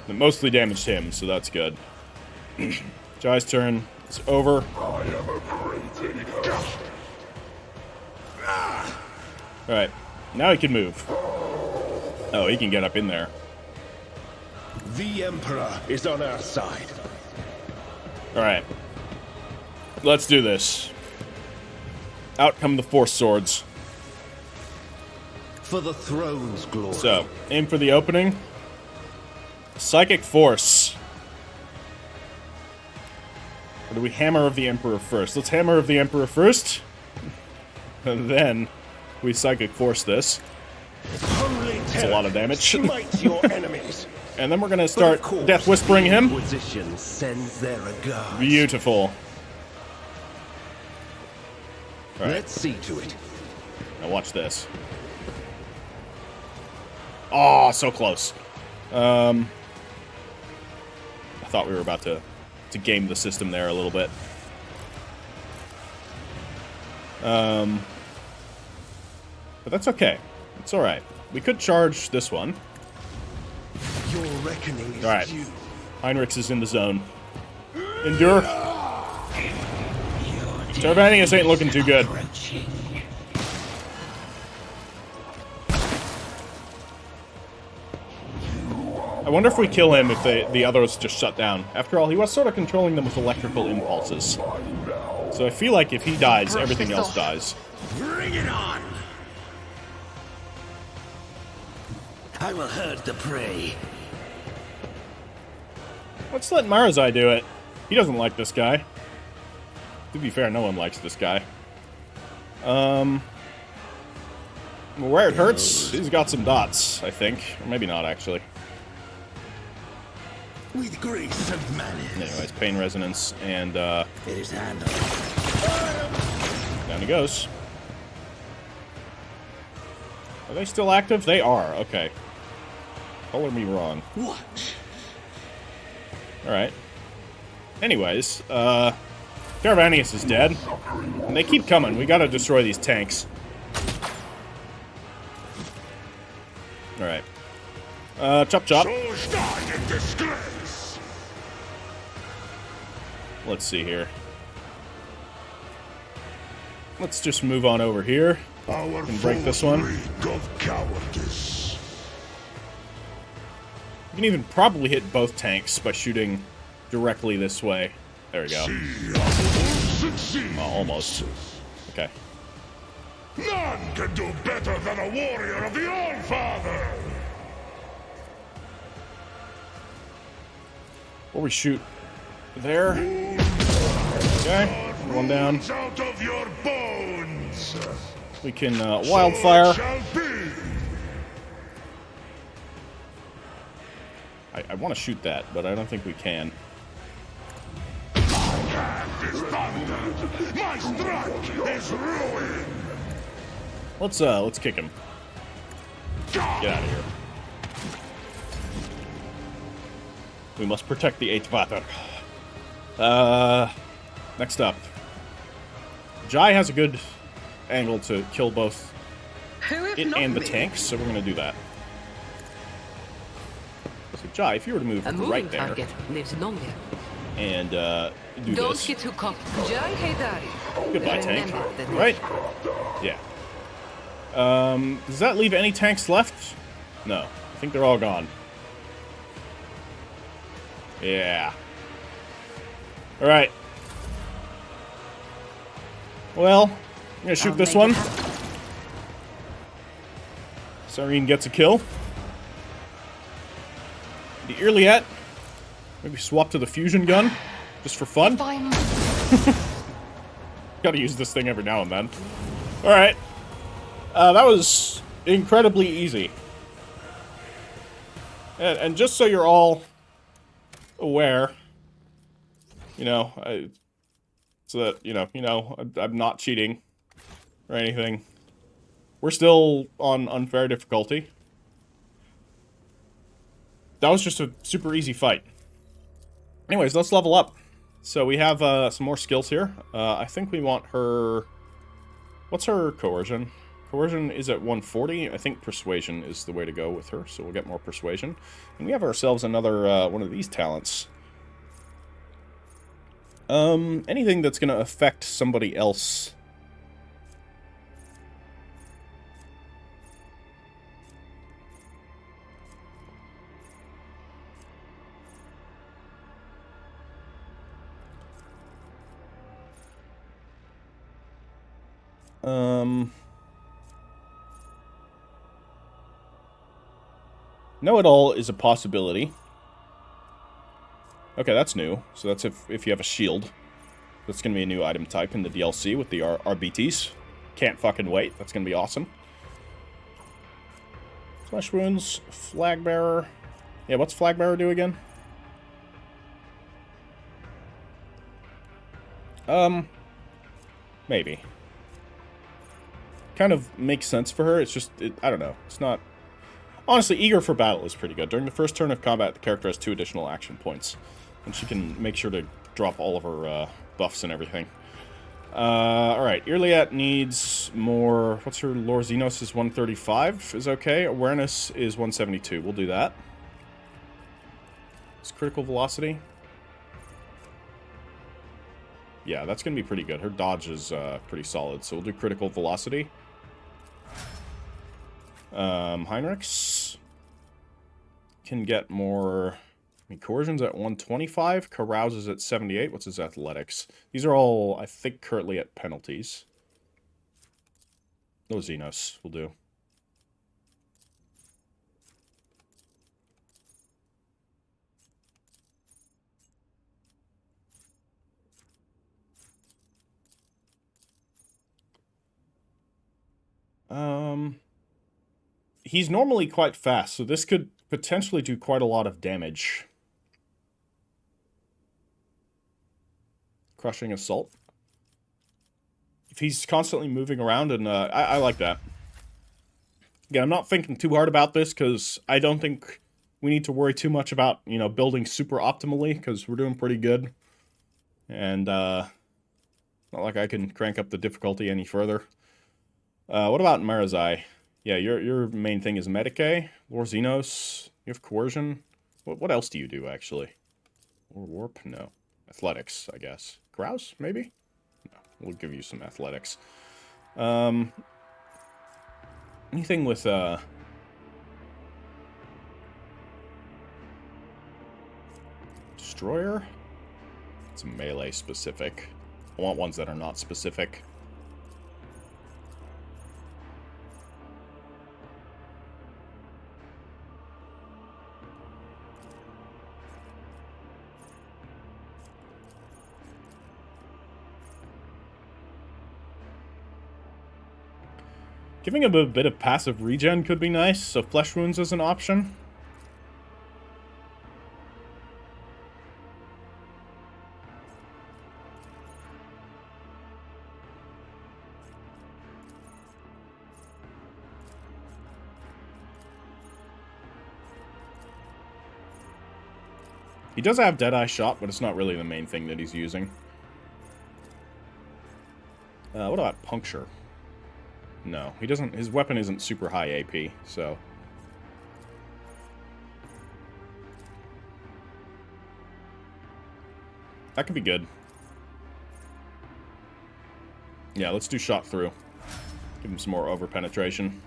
It mostly damaged him, so that's good. Jai's turn is over. I am a great eater. Alright. Now he can move. Oh, he can get up in there. The Emperor is on our side. Alright. Let's do this. Out come the Force Swords. For the throne's glory. So, aim for the opening. Psychic Force. Or do we Hammer of the Emperor first? Let's Hammer of the Emperor first. And then we Psychic Force this. That's a lot of damage. Smite your enemies. And then we're gonna start Death Whispering him. Inquisition sends their regards. Beautiful. Alright, Let's see to it. now watch this. Oh, so close. I thought we were about to game the system there a little bit. But that's okay. It's alright. We could charge this one. Your reckoning is Alright. due. Heinrichs is in the zone. Endure. Teravantias ain't looking too good. I wonder if we kill him if the others just shut down. After all, he was sort of controlling them with electrical impulses. So I feel like if he dies, everything else dies. Bring it on! I will herd the prey. Let's let Marazai do it. He doesn't like this guy. To be fair, no one likes this guy. Where it hurts, he's got some dots, I think. Or maybe not, actually. With grace and manners. Anyways, pain resonance, and It is handled. down he goes. Are they still active? They are, okay. Color me wrong. What? Alright. Anyways, Teravantias is dead. And they keep coming. We gotta destroy these tanks. Alright. Chop chop. Souls die in disgrace. Let's see here. Let's just move on over here. Our Can break this one. reek of cowardice. You can even probably hit both tanks by shooting directly this way. There we go. See how the wolf succeeds. Oh, almost. Okay. None can do better than a warrior of the All-Father. Or we shoot there. Okay, one down. Runs out of your bones. We can So it wildfire. shall be. I want to shoot that, but I don't think we can. My hand is thunder. My strike is ruin. Let's kick him. Get out of here. We must protect the 8th Vatar. Next up. Jai has a good angle to kill both Who if it not and the me? tanks, so we're gonna do that. So Jai, if you were to move A moving right there target lives longer. and do Don't this. get too comfortable. Jai Heydari. Goodbye, tank. Remember that- Right? Yeah. Does that leave any tanks left? No. I think they're all gone. Yeah. Alright. Well, I'm gonna shoot I'll this make one. it happen. Cyrene gets a kill. The Earliet. Maybe swap to the fusion gun. Just for fun. I'm Gotta use this thing every now and then. Alright. That was incredibly easy. And just so you're all aware, you know, so that, you know, I'm not cheating or anything. We're still on unfair difficulty. That was just a super easy fight. Anyways, let's level up. So we have some more skills here. I think we want her... What's her coercion? Coercion is at 140. I think persuasion is the way to go with her, so we'll get more persuasion. And we have ourselves another one of these talents. Anything that's going to affect somebody else. Know-it-all is a possibility. Okay, that's new. So that's if you have a shield. That's going to be a new item type in the DLC with the RBTs. Can't fucking wait. That's going to be awesome. Flesh wounds, flag bearer. Yeah, what's flag bearer do again? Maybe. Kind of makes sense for her. It's just, I don't know. It's not... Honestly, eager for battle is pretty good. During the first turn of combat, the character has 2 additional action points. And she can make sure to drop all of her buffs and everything. Alright, Irliat needs more... What's her Lore Xenos is 135 is okay. Awareness is 172. We'll do that. It's critical velocity. Yeah, that's going to be pretty good. Her dodge is pretty solid, so we'll do critical velocity. Heinrichs can get more... I mean, coercion's at 125. Carouse is at 78. What's his athletics? These are all, I think, currently at penalties. No Xenos will do. He's normally quite fast, so this could potentially do quite a lot of damage. Crushing Assault. If he's constantly moving around, and I like that. Again, I'm not thinking too hard about this, because I don't think we need to worry too much about, you know, building super optimally, because we're doing pretty good. And, not like I can crank up the difficulty any further. What about Marazai? Yeah, your main thing is Medicae, Lore Xenos, you have Coercion. What else do you do, actually? Or Warp? No. Athletics, I guess. Carouse, maybe? No, we'll give you some Athletics. Anything with, Destroyer? It's melee specific. I want ones that are not specific. Giving him a bit of passive regen could be nice, so Flesh Wounds is an option. He does have Deadeye Shot, but it's not really the main thing that he's using. What about Puncture? No, he doesn't. His weapon isn't super high AP, so. That could be good. Yeah, let's do Shot Through. Give him some more over-penetration.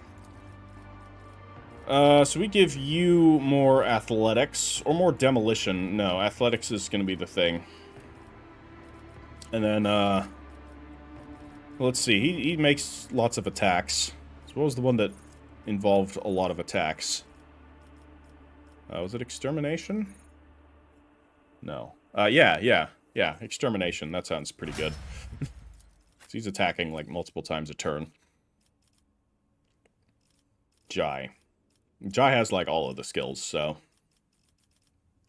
So we give you more Athletics, or more Demolition. No, Athletics is going to be the thing. And then, let's see, he makes lots of attacks. So what was the one that involved a lot of attacks? Was it Extermination? No. Yeah, Extermination. That sounds pretty good. So he's attacking, like, multiple times a turn. Jai. Jai has, like, all of the skills, so...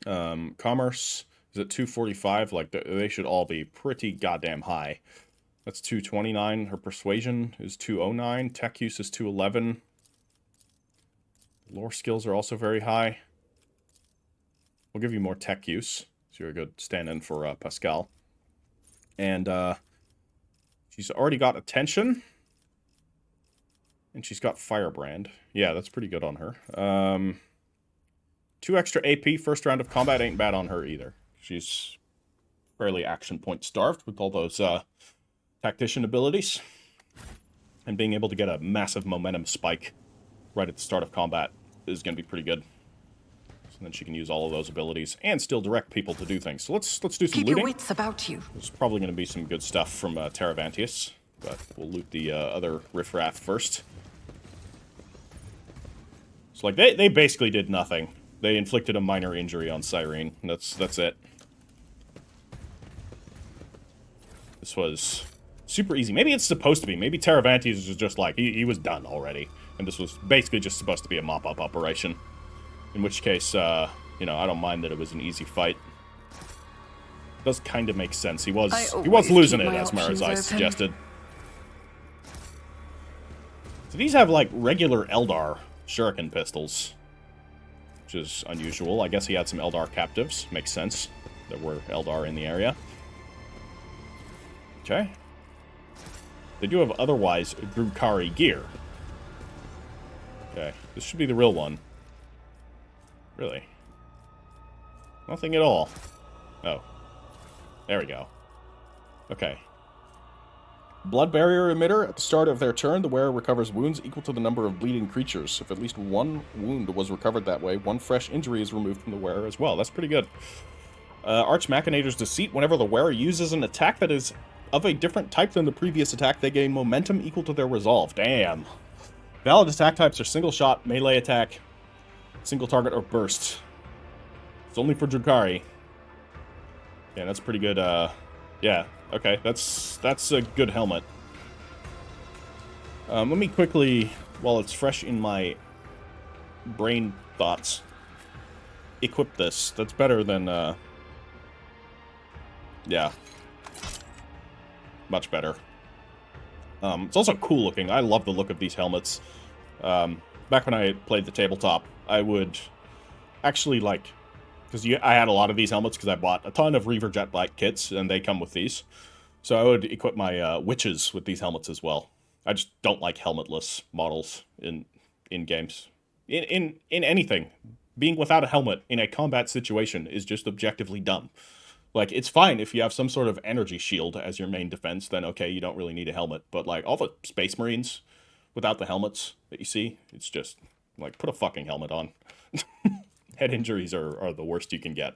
Commerce is at 245. Like, they should all be pretty goddamn high. That's 229. Her Persuasion is 209. Tech use is 211. Lore skills are also very high. We'll give you more tech use. So you're a good stand-in for Pascal. And she's already got Attention. And she's got Firebrand. Yeah, that's pretty good on her. 2 extra AP first round of combat ain't bad on her either. She's fairly action point starved with all those tactician abilities. And being able to get a massive momentum spike right at the start of combat is going to be pretty good. So then she can use all of those abilities and still direct people to do things. So let's do some Keep looting. your wits about you. There's probably going to be some good stuff from Teravantias. But we'll loot the other riffraff first. So, like, they basically did nothing. They inflicted a minor injury on Cyrene. That's it. This was super easy. Maybe it's supposed to be. Maybe Teravantias was just like, he was done already. And this was basically just supposed to be a mop-up operation. In which case, you know, I don't mind that it was an easy fight. Does kind of make sense. He was losing it, as Marazai suggested. So these have, like, regular Eldar shuriken pistols. Which is unusual. I guess he had some Eldar captives. Makes sense. There were Eldar in the area. Okay. They do have otherwise Drukhari gear. Okay. This should be the real one. Really? Nothing at all. Oh. There we go. Okay. Blood barrier emitter. At the start of their turn, the wearer recovers wounds equal to the number of bleeding creatures. If at least one wound was recovered that way, one fresh injury is removed from the wearer as well. That's pretty good. Arch Machinator's Deceit. Whenever the wearer uses an attack that is of a different type than the previous attack, they gain momentum equal to their resolve. Damn. Valid attack types are single shot, melee attack, single target, or burst. It's only for Drukhari. Yeah, that's pretty good. Yeah, okay, that's a good helmet. Let me quickly, while it's fresh in my brain thoughts, equip this. That's better than, yeah. Much better. It's also cool looking. I love the look of these helmets. Back when I played the tabletop, I would actually, like, because I had a lot of these helmets because I bought a ton of Reaver Jetbike kits, and they come with these. So I would equip my witches with these helmets as well. I just don't like helmetless models in games. In anything. Being without a helmet in a combat situation is just objectively dumb. Like, it's fine if you have some sort of energy shield as your main defense, then okay, you don't really need a helmet. But, like, all the Space Marines without the helmets that you see, it's just, like, put a fucking helmet on. Head injuries are the worst you can get.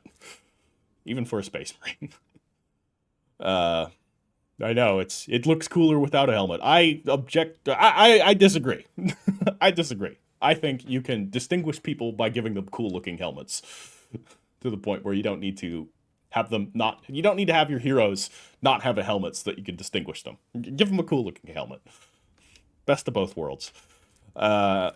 Even for a Space Marine. I know, it looks cooler without a helmet. I disagree. I disagree. I think you can distinguish people by giving them cool-looking helmets. To the point where you don't need to have them not... You don't need to have your heroes not have a helmet so that you can distinguish them. Give them a cool-looking helmet. Best of both worlds. I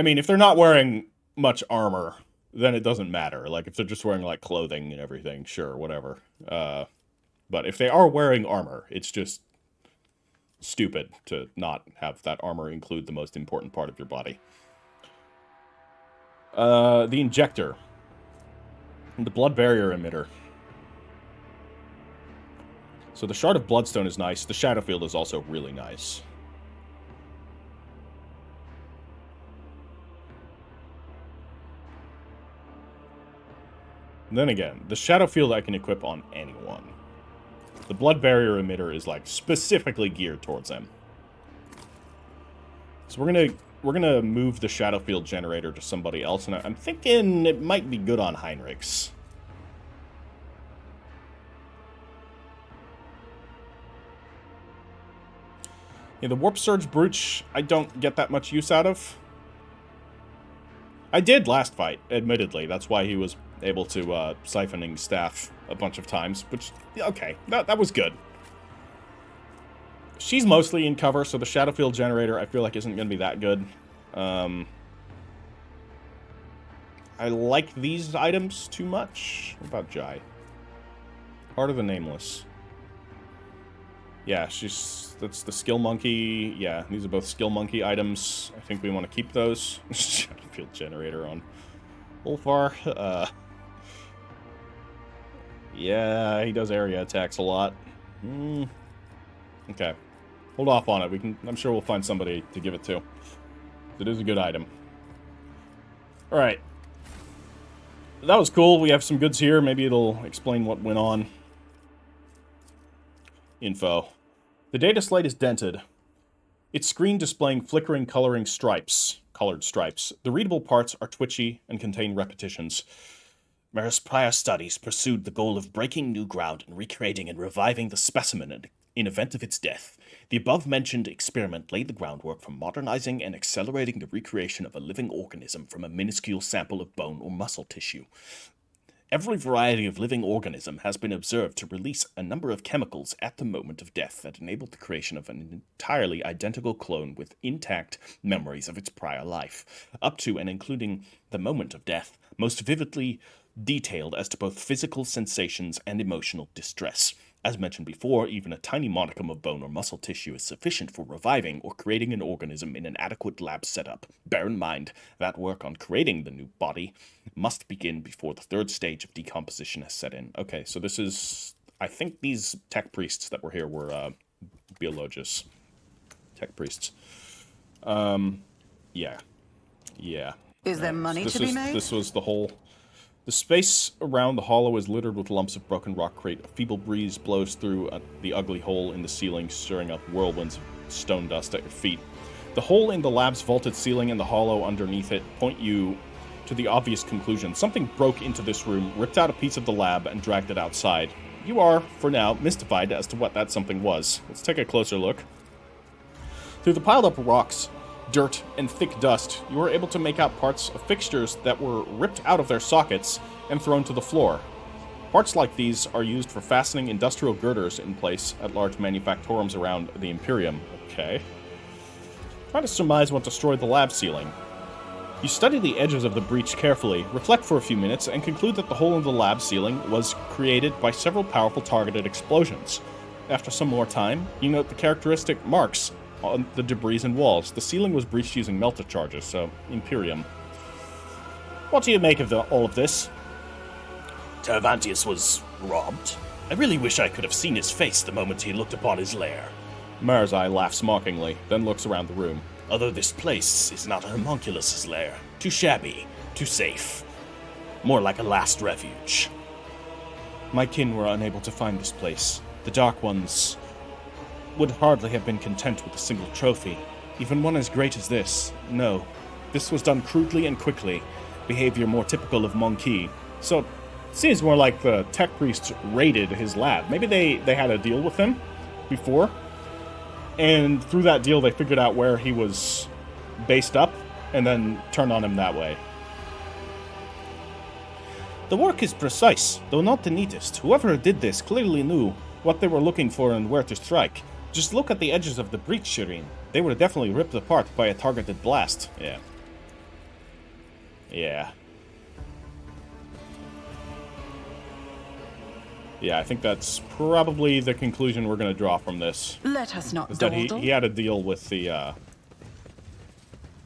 mean, if they're not wearing much armor, then it doesn't matter. Like, if they're just wearing, like, clothing and everything, sure, whatever. But if they are wearing armor, it's just stupid to not have that armor include the most important part of your body. The injector. The blood barrier emitter. So the shard of bloodstone is nice. The shadow field is also really nice. And then again, the shadow field I can equip on anyone. The blood barrier emitter is, like, specifically geared towards them. So we're gonna move the shadow field generator to somebody else, and I'm thinking it might be good on Heinrichs. Yeah, the Warp Surge Brooch, I don't get that much use out of. I did last fight, admittedly. That's why he was able to siphoning staff a bunch of times, which, okay, that was good. She's mostly in cover, so the shadow field generator I feel like isn't going to be that good. I like these items too much. What about Jai? Heart of the Nameless. Yeah, that's the skill monkey. Yeah, these are both skill monkey items. I think we want to keep those. Shadow field generator on Ulfar. Yeah, he does area attacks a lot. Okay. Hold off on it. I'm sure we'll find somebody to give it to. It is a good item. Alright. That was cool. We have some goods here. Maybe it'll explain what went on. Info. The data slate is dented. Its screen displaying flickering colored stripes. The readable parts are twitchy and contain repetitions. Whereas prior studies pursued the goal of breaking new ground and recreating and reviving the specimen in event of its death, the above-mentioned experiment laid the groundwork for modernizing and accelerating the recreation of a living organism from a minuscule sample of bone or muscle tissue. Every variety of living organism has been observed to release a number of chemicals at the moment of death that enabled the creation of an entirely identical clone with intact memories of its prior life, up to and including the moment of death, most vividly detailed as to both physical sensations and emotional distress. As mentioned before, even a tiny modicum of bone or muscle tissue is sufficient for reviving or creating an organism in an adequate lab setup. Bear in mind that work on creating the new body must begin before the third stage of decomposition has set in. Okay, so this is... I think these tech priests that were here were biologists. Tech priests. Yeah. Is there money to be made? This was the whole... The space around the hollow is littered with lumps of broken rock crate. A feeble breeze blows through the ugly hole in the ceiling, stirring up whirlwinds of stone dust at your feet. The hole in the lab's vaulted ceiling and the hollow underneath it point you to the obvious conclusion. Something broke into this room, ripped out a piece of the lab, and dragged it outside. You are, for now, mystified as to what that something was. Let's take a closer look. Through the piled up rocks, dirt, and thick dust, you were able to make out parts of fixtures that were ripped out of their sockets and thrown to the floor. Parts like these are used for fastening industrial girders in place at large manufactorums around the Imperium. Okay. Try to surmise what destroyed the lab ceiling. You study the edges of the breach carefully, reflect for a few minutes, and conclude that the hole in the lab ceiling was created by several powerful targeted explosions. After some more time, you note the characteristic marks on the debris and walls. The ceiling was breached using melter charges, so Imperium. What do you make of all of this? Teravantias was robbed. I really wish I could have seen his face the moment he looked upon his lair. Marzai laughs mockingly, then looks around the room. Although this place is not a homunculus's lair. Too shabby, too safe. More like a last refuge. My kin were unable to find this place. The Dark Ones would hardly have been content with a single trophy, even one as great as this. No, this was done crudely and quickly, behavior more typical of Monkey. So, it seems more like the tech priests raided his lab. Maybe they had a deal with him before, and through that deal they figured out where he was based up, and then turned on him that way. The work is precise, though not the neatest. Whoever did this clearly knew what they were looking for and where to strike. Just look at the edges of the breach, Cyrene. They were definitely ripped apart by a targeted blast. Yeah, I think that's probably the conclusion we're going to draw from this. Let us not is that dawdle. he had a deal with the,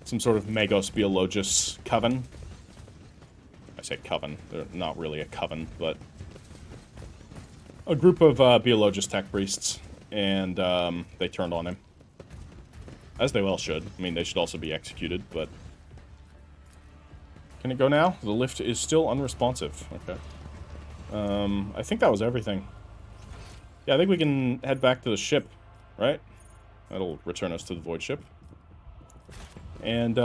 some sort of Magos Biologus coven. I say coven. They're not really a coven, but a group of Biologus tech priests. And they turned on him. As they well should. I mean, they should also be executed, but... Can it go now? The lift is still unresponsive. Okay. I think that was everything. Yeah, I think we can head back to the ship, right? That'll return us to the void ship. And,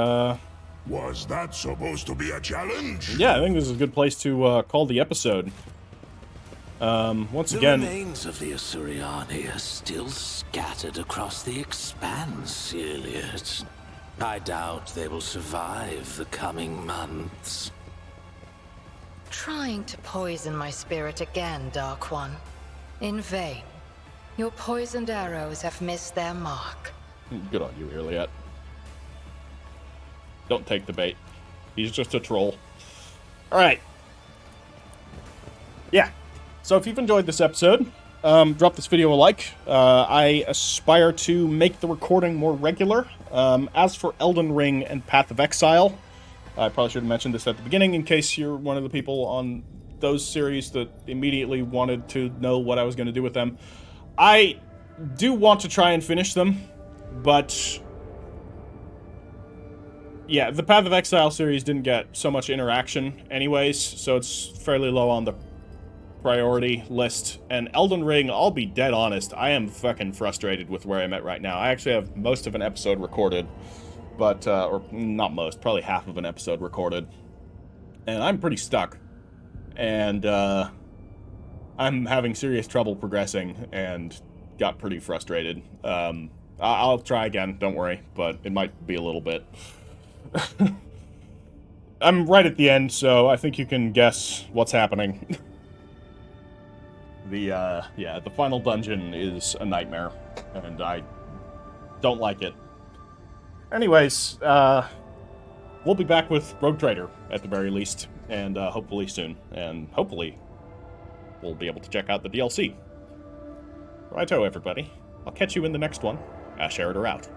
Was that supposed to be a challenge? yeah, I think this is a good place to call the episode. Once again... The remains of the Asuriani are still scattered across the expanse, Iliad. I doubt they will survive the coming months. Trying to poison my spirit again, Dark One. In vain. Your poisoned arrows have missed their mark. Good on you, Iliad. Don't take the bait. He's just a troll. Alright. Yeah. So if you've enjoyed this episode, drop this video a like. I aspire to make the recording more regular. As for Elden Ring and Path of Exile, I probably should have mentioned this at the beginning in case you're one of the people on those series that immediately wanted to know what I was going to do with them. I do want to try and finish them, but... yeah, the Path of Exile series didn't get so much interaction anyways, so it's fairly low on the priority list. And Elden Ring, I'll be dead honest, I am fucking frustrated with where I'm at right now. I actually have most of an episode recorded, but, or not most, probably half of an episode recorded. And I'm pretty stuck. and I'm having serious trouble progressing and got pretty frustrated. I'll try again, don't worry, but it might be a little bit. I'm right at the end, so I think you can guess what's happening. The final dungeon is a nightmare, and I don't like it. Anyways, we'll be back with Rogue Trader, at the very least, and hopefully soon. And hopefully, we'll be able to check out the DLC. Righto, everybody. I'll catch you in the next one. Heritor out.